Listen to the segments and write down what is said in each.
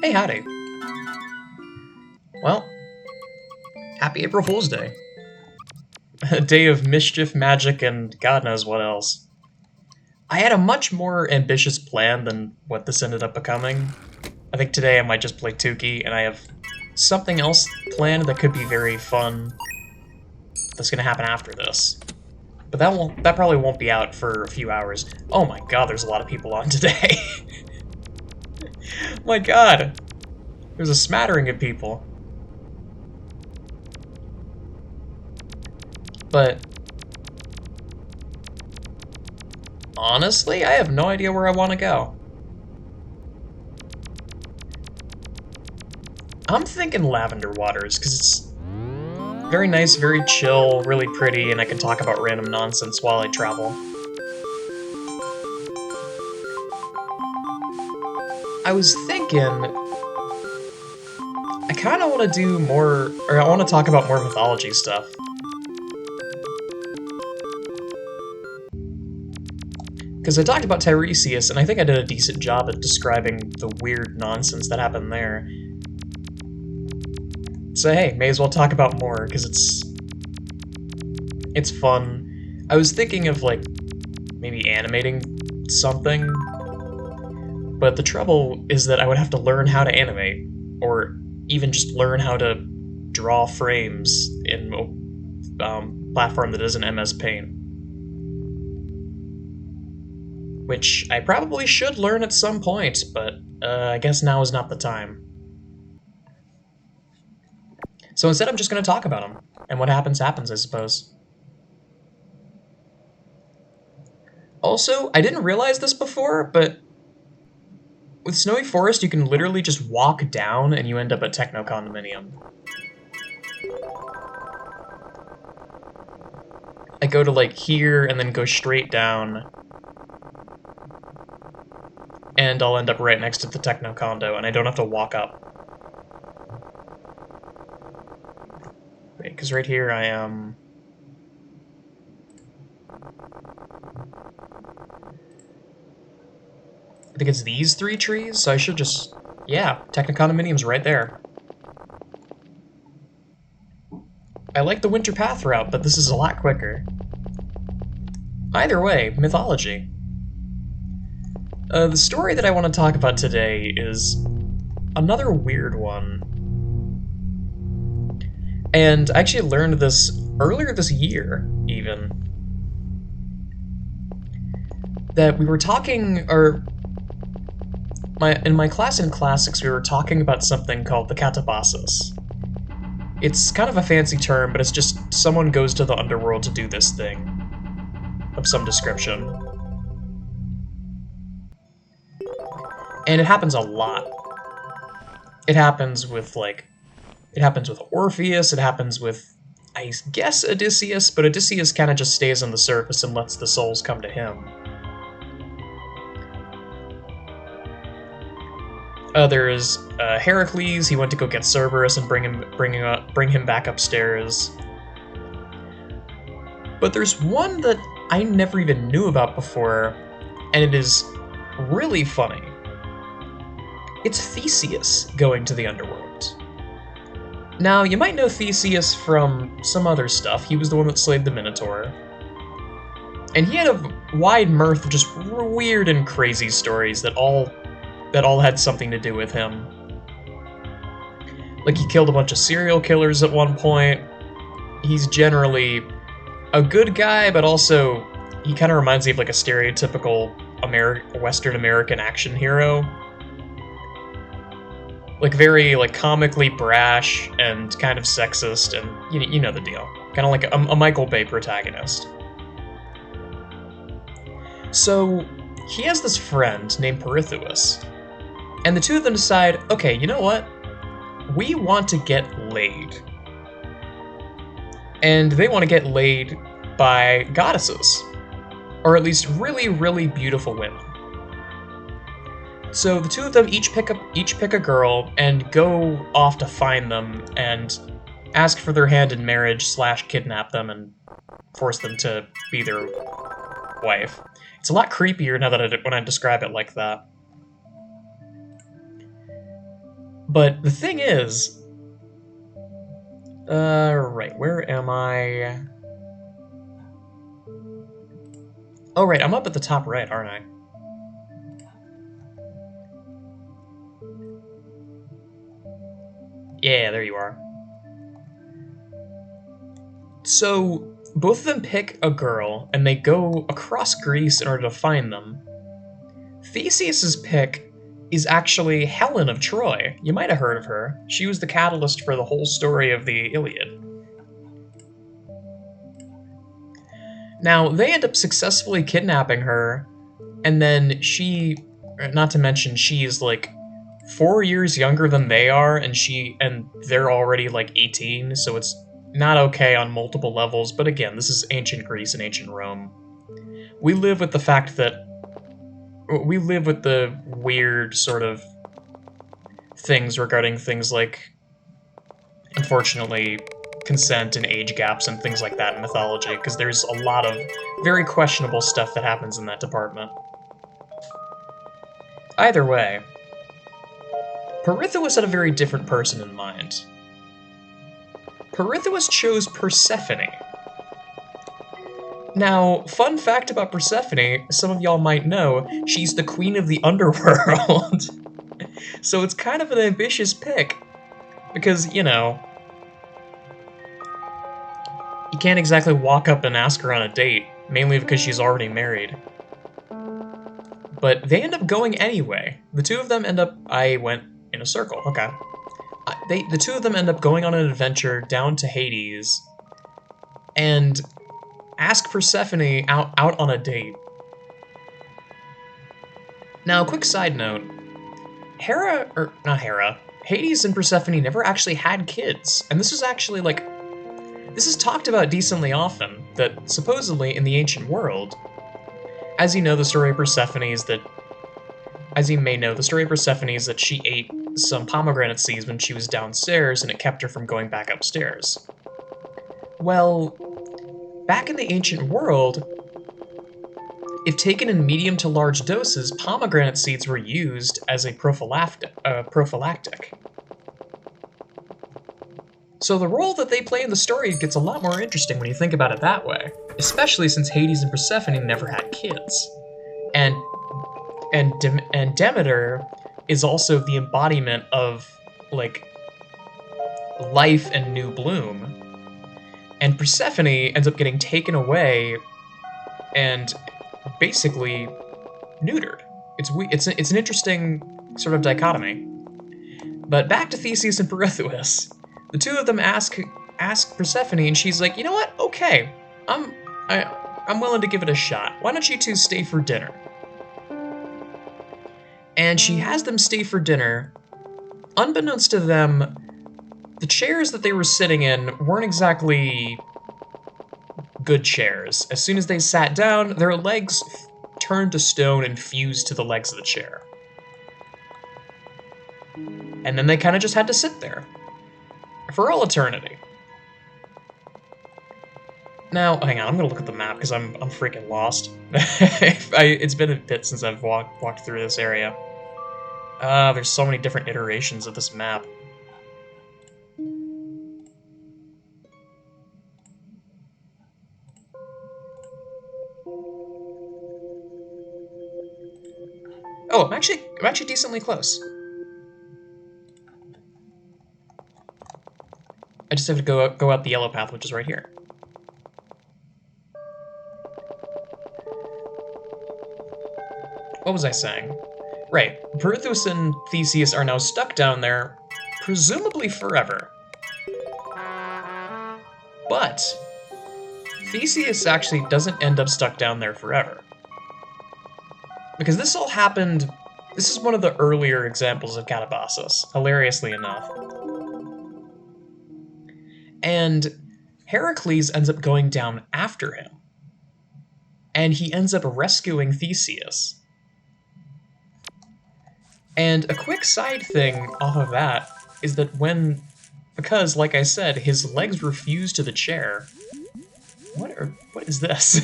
Hey, howdy. Well, happy April Fool's Day. A day of mischief, magic, and God knows what else. I had a much more ambitious plan than what this ended up becoming. I think today I might just play Tuki, and I have something else planned that could be very fun that's gonna happen after this. But that probably won't be out for a few hours. Oh my god, there's a lot of people on today. My god. There's a smattering of people. But honestly, I have no idea where I want to go. I'm thinking Lavender Waters, because it's very nice, very chill, really pretty, and I can talk about random nonsense while I travel. I was thinking, I kind of want to do more, or I want to talk about more mythology stuff. Because I talked about Tiresias, and I think I did a decent job at describing the weird nonsense that happened there. So hey, may as well talk about more, because it's fun. I was thinking of, like, maybe animating something, but the trouble is that I would have to learn how to animate, or even just learn how to draw frames in a platform that isn't MS Paint. Which I probably should learn at some point, but I guess now is not the time. So instead I'm just going to talk about them, and what happens happens, I suppose. Also, I didn't realize this before, but with Snowy Forest, you can literally just walk down and you end up at Techno Condominium. I go to, like, here and then go straight down, and I'll end up right next to the Techno Condo, and I don't have to walk up. Wait, because right here I am... I think it's these three trees, so I should just... Yeah, Techno Condominium's right there. I like the Winter Path route, but this is a lot quicker. Either way, mythology. The story that I want to talk about today is another weird one. And I actually learned this earlier this year, even. That we were talking, or... in my class in classics, we were talking about something called the katabasis. It's kind of a fancy term, but it's just someone goes to the underworld to do this thing of some description. And it happens a lot. It happens with, like, it happens with Orpheus, it happens with, I guess, Odysseus, but Odysseus kind of just stays on the surface and lets the souls come to him. There's Heracles. He went to go get Cerberus and bring him back upstairs. But there's one that I never even knew about before, and it is really funny. It's Theseus going to the underworld. Now, you might know Theseus from some other stuff. He was the one that slayed the Minotaur. And he had a wide mirth of just weird and crazy stories that all had something to do with him. Like, he killed a bunch of serial killers at one point. He's generally a good guy, but also he kind of reminds me of, like, a stereotypical Western American action hero. Like, very, like, comically brash and kind of sexist, and you know the deal. Kind of like a Michael Bay protagonist. So, he has this friend named Pirithous. And the two of them decide, okay, you know what? We want to get laid. And they want to get laid by goddesses. Or at least really, really beautiful women. So the two of them each pick a girl and go off to find them and ask for their hand in marriage / kidnap them and force them to be their wife. It's a lot creepier now that when I describe it like that. But the thing is, right, where am I? Oh, right, I'm up at the top right, aren't I? Yeah, there you are. So, both of them pick a girl, and they go across Greece in order to find them. Theseus's pick is actually Helen of Troy. You might have heard of her. She was the catalyst for the whole story of the Iliad. Now, they end up successfully kidnapping her, and then not to mention, she's like 4 years younger than they are, and they're already like 18, so it's not okay on multiple levels. But again, this is ancient Greece and ancient Rome. We live with the fact that we live with the weird sort of things regarding things like, unfortunately, consent and age gaps and things like that in mythology, because there's a lot of very questionable stuff that happens in that department. Either way, Pirithous had a very different person in mind. Pirithous chose Persephone. Now, fun fact about Persephone, some of y'all might know, she's the queen of the underworld. So it's kind of an ambitious pick, because, you know, you can't exactly walk up and ask her on a date, mainly because she's already married. But they end up going anyway. The two of them end up... I went in a circle, okay. The two of them end up going on an adventure down to Hades, and ask Persephone out on a date. Now, quick side note, Hades and Persephone never actually had kids, and this is actually, like, this is talked about decently often, that supposedly in the ancient world, as you know, the story of Persephone is that, as you may know, the story of Persephone is that she ate some pomegranate seeds when she was downstairs, and it kept her from going back upstairs. Well, back in the ancient world, if taken in medium to large doses, pomegranate seeds were used as a prophylactic. So the role that they play in the story gets a lot more interesting when you think about it that way, especially since Hades and Persephone never had kids. And Demeter is also the embodiment of, like, life and new bloom. And Persephone ends up getting taken away and basically neutered. It's an interesting sort of dichotomy. But back to Theseus and Pirithous. The two of them ask Persephone, and she's like, you know what? Okay, I'm willing to give it a shot. Why don't you two stay for dinner? And she has them stay for dinner. Unbeknownst to them, the chairs that they were sitting in weren't exactly good chairs. As soon as they sat down, their legs turned to stone and fused to the legs of the chair. And then they kind of just had to sit there for all eternity. Now, hang on, I'm gonna look at the map because I'm freaking lost. It's been a bit since I've walked through this area. There's so many different iterations of this map. Oh, I'm actually decently close. I just have to go out the yellow path, which is right here. What was I saying? Right, Pirithous and Theseus are now stuck down there, presumably forever. But Theseus actually doesn't end up stuck down there forever. Because this all happened... This is one of the earlier examples of Catabasis, hilariously enough. And Heracles ends up going down after him. And he ends up rescuing Theseus. And a quick side thing off of that is that because, like I said, his legs were fused to the chair. What is this?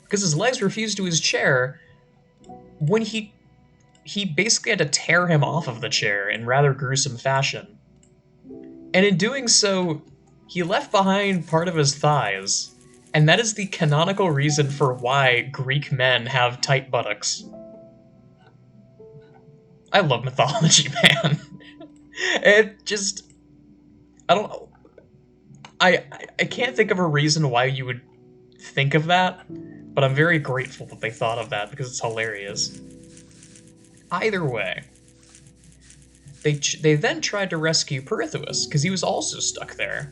Because his legs were fused to his chair, when he basically had to tear him off of the chair in rather gruesome fashion. And in doing so, he left behind part of his thighs, and that is the canonical reason for why Greek men have tight buttocks. I love mythology, man. It just, I don't know. I can't think of a reason why you would think of that, but I'm very grateful that they thought of that because it's hilarious. Either way, they then tried to rescue Pirithous because he was also stuck there.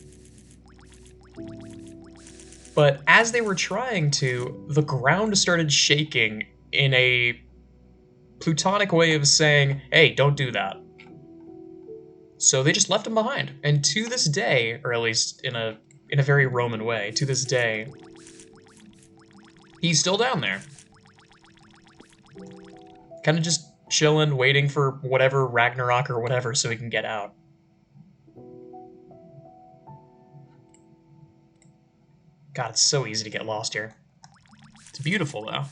But as they were trying to, the ground started shaking in a plutonic way of saying, "Hey, don't do that." So they just left him behind, and to this day, or at least in a very Roman way, to this day, he's still down there. Kind of just chilling, waiting for whatever Ragnarok or whatever so he can get out. God, it's so easy to get lost here. It's beautiful, though.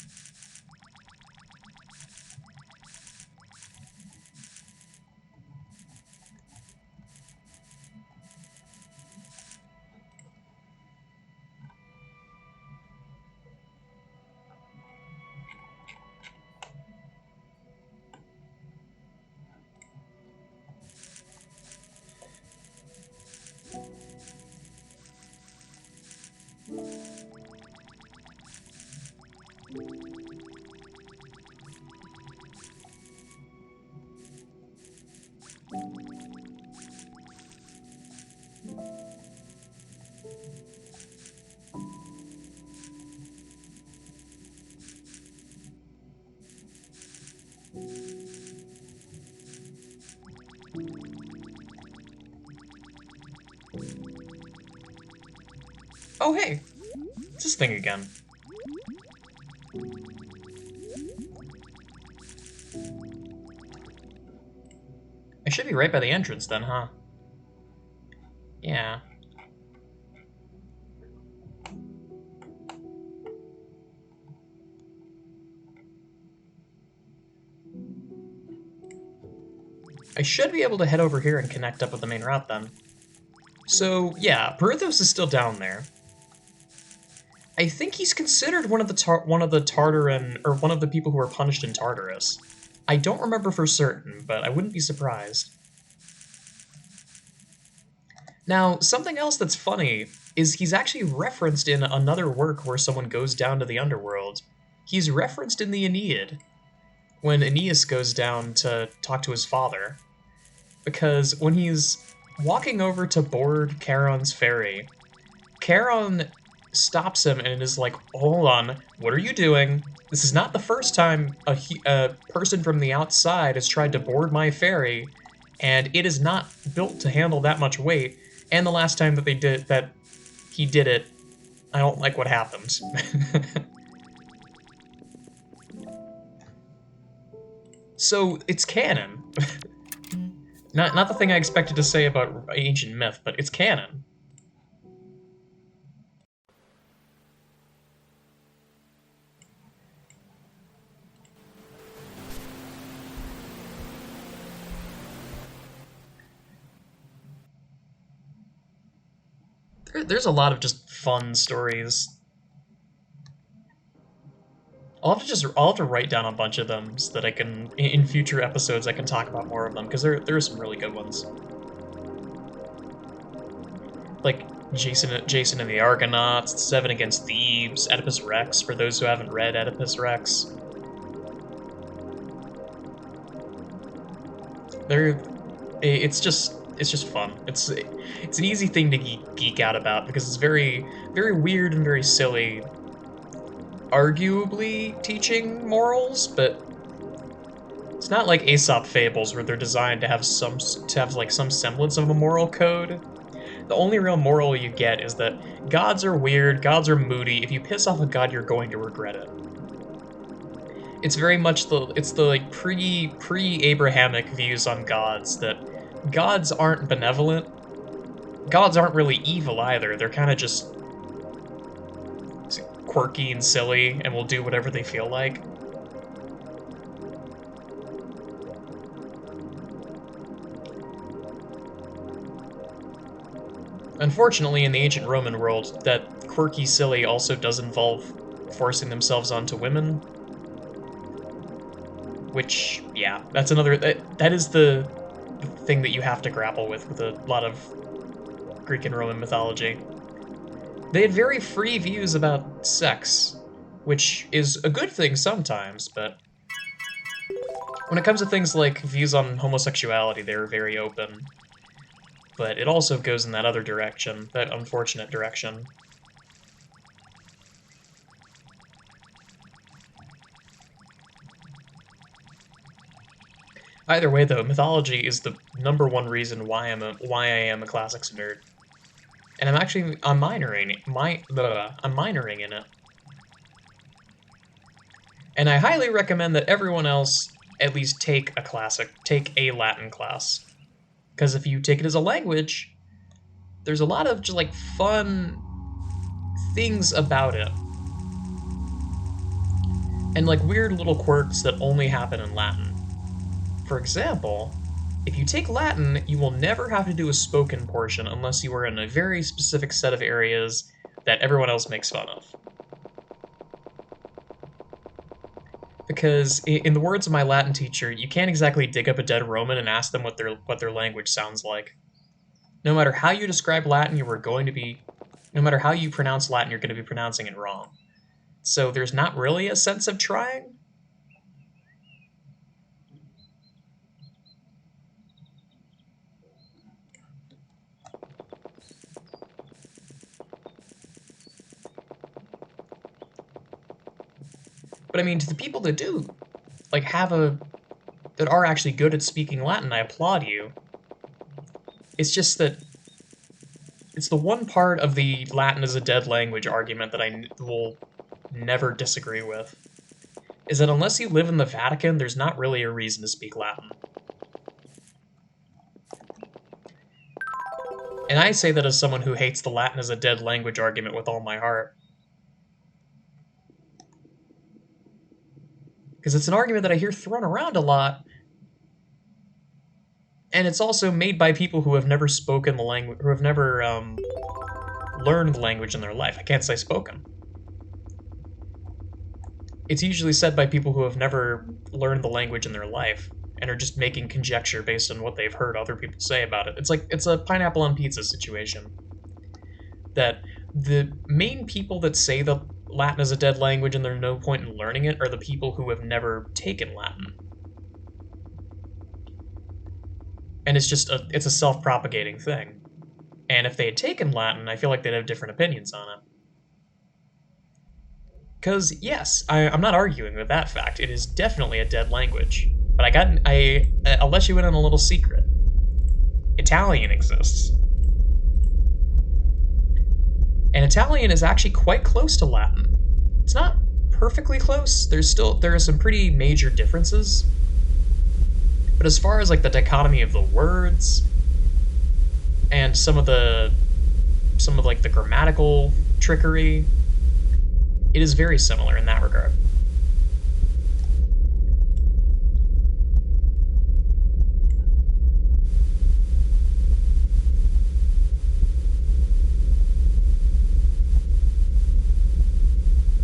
Oh, hey! It's this thing again. I should be right by the entrance then, huh? Yeah. I should be able to head over here and connect up with the main route then. So, yeah, Pirithous is still down there. I think he's considered one of the Tartaran, or one of the people who were punished in Tartarus. I don't remember for certain, but I wouldn't be surprised. Now, something else that's funny is he's actually referenced in another work where someone goes down to the underworld. He's referenced in the Aeneid, when Aeneas goes down to talk to his father. Because when he's walking over to board Charon's ferry, Charon stops him and is like, "Hold on, what are you doing? This is not the first time a person from the outside has tried to board my ferry, and it is not built to handle that much weight. And the last time that he did it, I don't like what happened." So it's canon. Not the thing I expected to say about ancient myth, but it's canon. There's a lot of just fun stories. I'll have to write down a bunch of them so that I can, in future episodes, I can talk about more of them, because there are some really good ones. Like Jason and the Argonauts, Seven Against Thebes, Oedipus Rex, for those who haven't read Oedipus Rex. It's just fun. It's an easy thing to geek out about because it's very weird and very silly. Arguably teaching morals, but it's not like Aesop fables where they're designed to have some semblance of a moral code. The only real moral you get is that gods are weird, gods are moody. If you piss off a god, you're going to regret it. It's very much the like pre-Abrahamic views on gods, that gods aren't benevolent. Gods aren't really evil either. They're kind of just quirky and silly and will do whatever they feel like. Unfortunately, in the ancient Roman world, that quirky silly also does involve forcing themselves onto women. Which, yeah, that's another... That is the thing that you have to grapple with a lot of Greek and Roman mythology. They had very free views about sex, which is a good thing sometimes, but when it comes to things like views on homosexuality, they were very open. But it also goes in that other direction, that unfortunate direction. Either way, though, mythology is the #1 reason why I am a classics nerd, and I'm minoring in it, and I highly recommend that everyone else at least take a Latin class, because if you take it as a language, there's a lot of just like fun things about it, and like weird little quirks that only happen in Latin. For example, if you take Latin, you will never have to do a spoken portion unless you are in a very specific set of areas that everyone else makes fun of. Because, in the words of my Latin teacher, you can't exactly dig up a dead Roman and ask them what their language sounds like. No matter how you describe Latin, no matter how you pronounce Latin, you're going to be pronouncing it wrong. So there's not really a sense of trying. But I mean, to the people that do, like, that are actually good at speaking Latin, I applaud you. It's just that it's the one part of the Latin is a dead language argument that I will never disagree with, is that unless you live in the Vatican, there's not really a reason to speak Latin. And I say that as someone who hates the Latin as a dead language argument with all my heart. Because it's an argument that I hear thrown around a lot, and it's also made by people who have never spoken the language, who have never learned the language in their life. I can't say spoken. It's usually said by people who have never learned the language in their life and are just making conjecture based on what they've heard other people say about it. It's a pineapple on pizza situation. That the main people that say that Latin is a dead language and there's no point in learning it are the people who have never taken Latin. And it's a self-propagating thing. And if they had taken Latin, I feel like they'd have different opinions on it. Because, yes, I'm not arguing with that fact. It is definitely a dead language. But I'll let you in on a little secret. Italian exists. And Italian is actually quite close to Latin. It's not perfectly close. There are some pretty major differences. But as far as like the dichotomy of the words and some of like the grammatical trickery, it is very similar in that regard.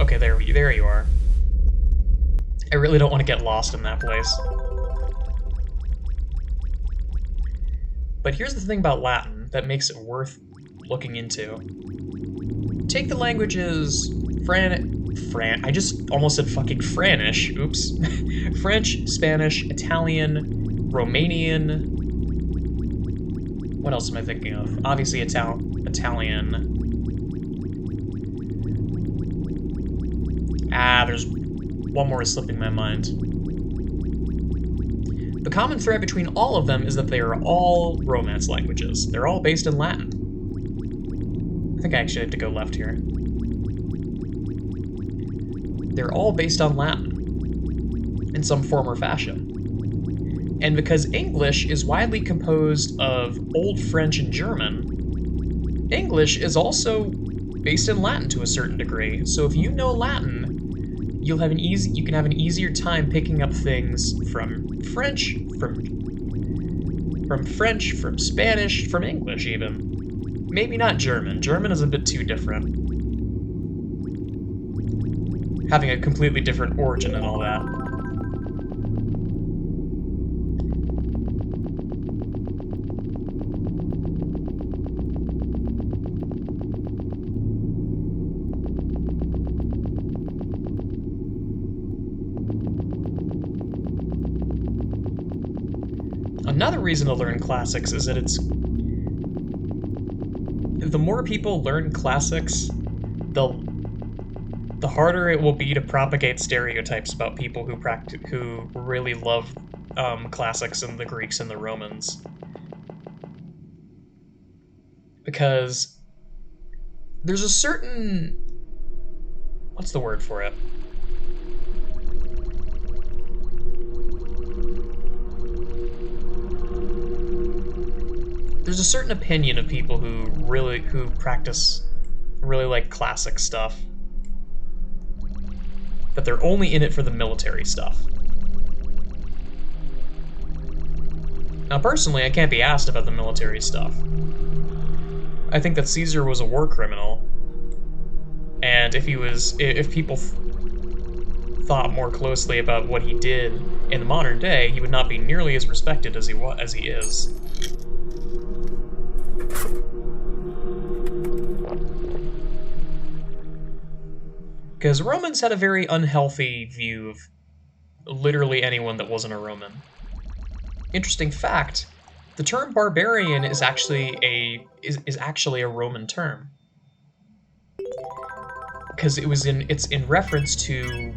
Okay, there you are. I really don't want to get lost in that place. But here's the thing about Latin that makes it worth looking into. Take the languages I just almost said fucking Franish, oops. French, Spanish, Italian, Romanian. What else am I thinking of? Obviously Italian. There's one more slipping my mind. The common thread between all of them is that they are all Romance languages. They're all based in Latin. I think I actually have to go left here. They're all based on Latin, in some form or fashion. And because English is widely composed of Old French and German, English is also based in Latin to a certain degree. So if you know Latin, you can have an easier time picking up things from French, from Spanish, from English even. Maybe not German. German is a bit too different. Having a completely different origin and all that. Another reason to learn classics is that the more people learn classics, the harder it will be to propagate stereotypes about people who really love classics and the Greeks and the Romans. Because there's a certain, what's the word for it? There's a certain opinion of people who practice really like classic stuff, that they're only in it for the military stuff. Now, personally, I can't be asked about the military stuff. I think that Caesar was a war criminal, and if people thought more closely about what he did in the modern day, he would not be nearly as respected as he is. Because Romans had a very unhealthy view of literally anyone that wasn't a Roman. Interesting fact, the term barbarian is actually a Roman term. Because it's in reference to,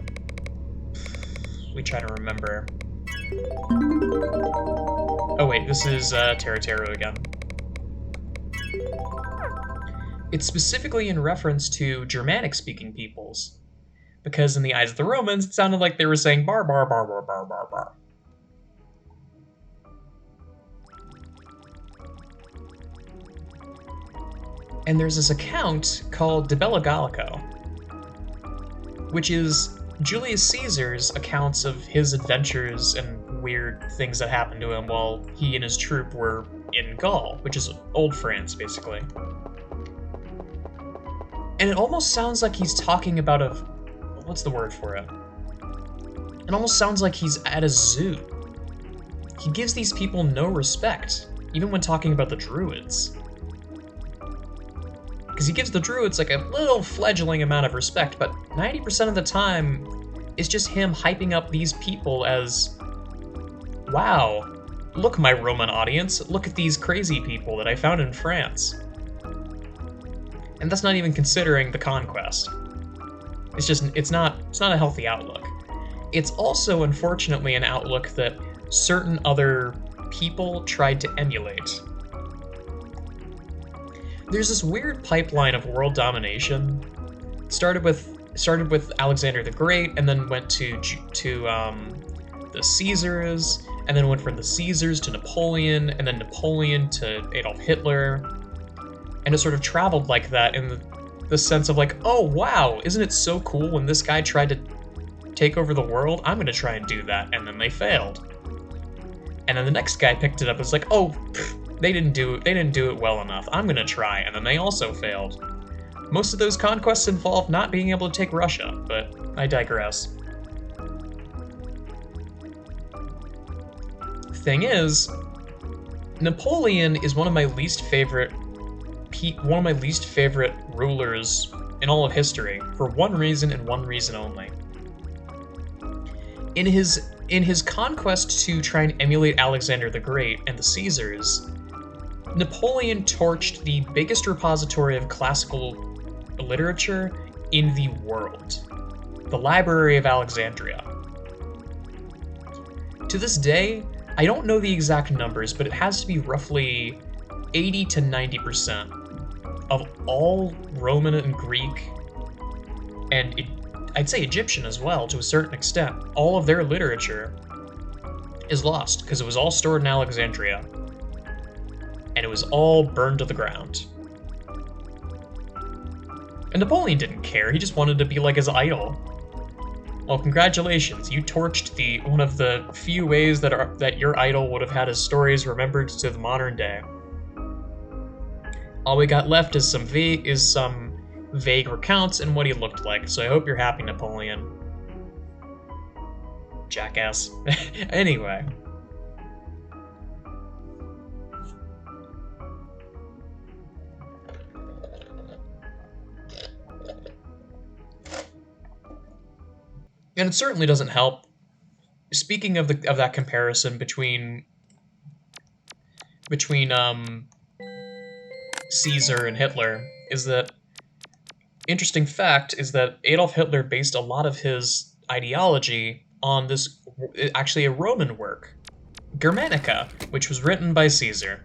let me try to remember. Oh wait, this is Teru again. It's specifically in reference to Germanic-speaking peoples, because in the eyes of the Romans, it sounded like they were saying bar bar bar bar bar bar bar. And there's this account called De Bella Gallico, which is Julius Caesar's accounts of his adventures and weird things that happened to him while he and his troop were in Gaul, which is old France, basically. And it almost sounds like he's talking about what's the word for it? It almost sounds like he's at a zoo. He gives these people no respect, even when talking about the Druids. Because he gives the Druids like a little fledgling amount of respect, but 90% of the time, it's just him hyping up these people as, wow, look my Roman audience, look at these crazy people that I found in France. And that's not even considering the conquest. It's not a healthy outlook. It's also, unfortunately, an outlook that certain other people tried to emulate. There's this weird pipeline of world domination. Started with Alexander the Great, and then went to the Caesars, and then went from the Caesars to Napoleon, and then Napoleon to Adolf Hitler. And it sort of traveled like that in the sense of like, oh wow, isn't it so cool when this guy tried to take over the world? I'm gonna try and do that, and then they failed. And then the next guy picked it up and was like, oh, they didn't do it well enough. I'm gonna try, and then they also failed. Most of those conquests involved not being able to take Russia, but I digress. Thing is, Napoleon is one of my least favorite rulers in all of history, for one reason and one reason only. In his conquest to try and emulate Alexander the Great and the Caesars, Napoleon torched the biggest repository of classical literature in the world, the Library of Alexandria. To this day, I don't know the exact numbers, but it has to be roughly 80 to 90% of all Roman and Greek, and I'd say Egyptian as well, to a certain extent, all of their literature is lost, because it was all stored in Alexandria, and it was all burned to the ground. And Napoleon didn't care, he just wanted to be like his idol. Well, congratulations, you torched one of the few ways that your idol would have had his stories remembered to the modern day. All we got left is some vague recounts and what he looked like, so I hope you're happy, Napoleon. Jackass. Anyway. And it certainly doesn't help. Speaking of that comparison between Caesar and Hitler, is that interesting fact is that Adolf Hitler based a lot of his ideology on this actually a Roman work, Germanica, which was written by Caesar,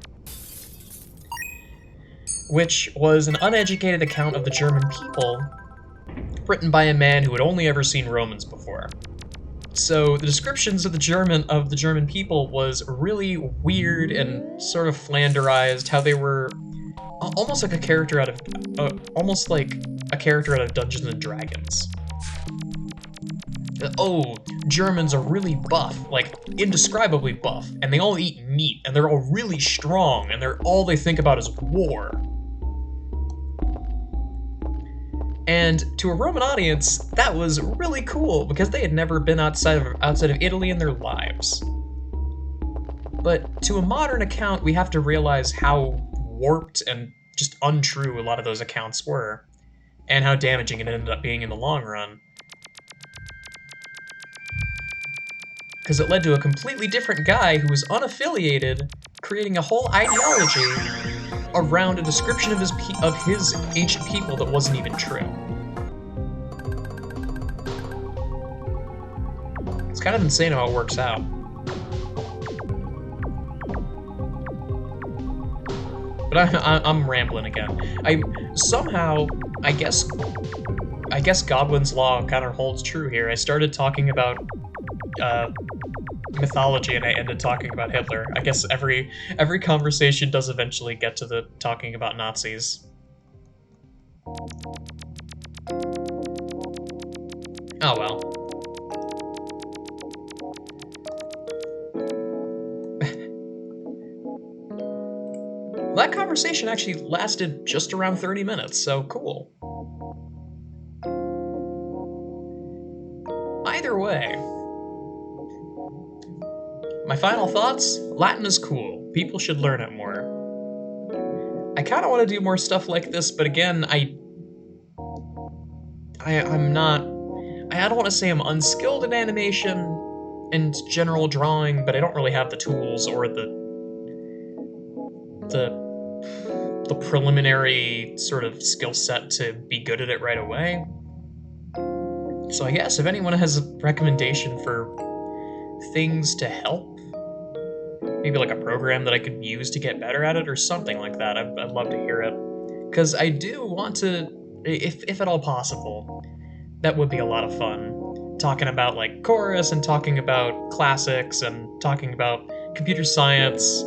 which was an uneducated account of the German people written by a man who had only ever seen Romans before. So the descriptions of the German people was really weird and sort of Flanderized, how they were almost like a character out of Dungeons and Dragons. Oh, Germans are really buff, like indescribably buff, and they all eat meat, and they're all really strong, and all they think about is war. And to a Roman audience, that was really cool because they had never been outside of Italy in their lives. But to a modern account, we have to realize how warped and just untrue a lot of those accounts were, and how damaging it ended up being in the long run. Because it led to a completely different guy who was unaffiliated, creating a whole ideology around a description of his ancient people that wasn't even true. It's kind of insane how it works out. But I'm rambling again. I guess Godwin's law kind of holds true here. I started talking about mythology and I ended talking about Hitler. I guess every conversation does eventually get to the talking about Nazis. Oh well. That conversation actually lasted just around 30 minutes, so cool. Either way, my final thoughts? Latin is cool. People should learn it more. I kind of want to do more stuff like this, but again, I'm not... I don't want to say I'm unskilled in animation and general drawing, but I don't really have the tools or the preliminary sort of skill set to be good at it right away. So I guess if anyone has a recommendation for things to help, maybe like a program that I could use to get better at it or something like that, I'd love to hear it. Because I do want to, if at all possible, that would be a lot of fun. Talking about like chorus and talking about classics and talking about computer science,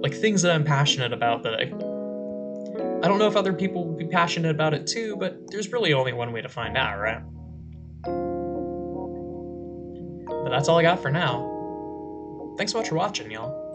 like things that I'm passionate about that I don't know if other people would be passionate about it too, but there's really only one way to find out, right? But that's all I got for now. Thanks so much for watching, y'all.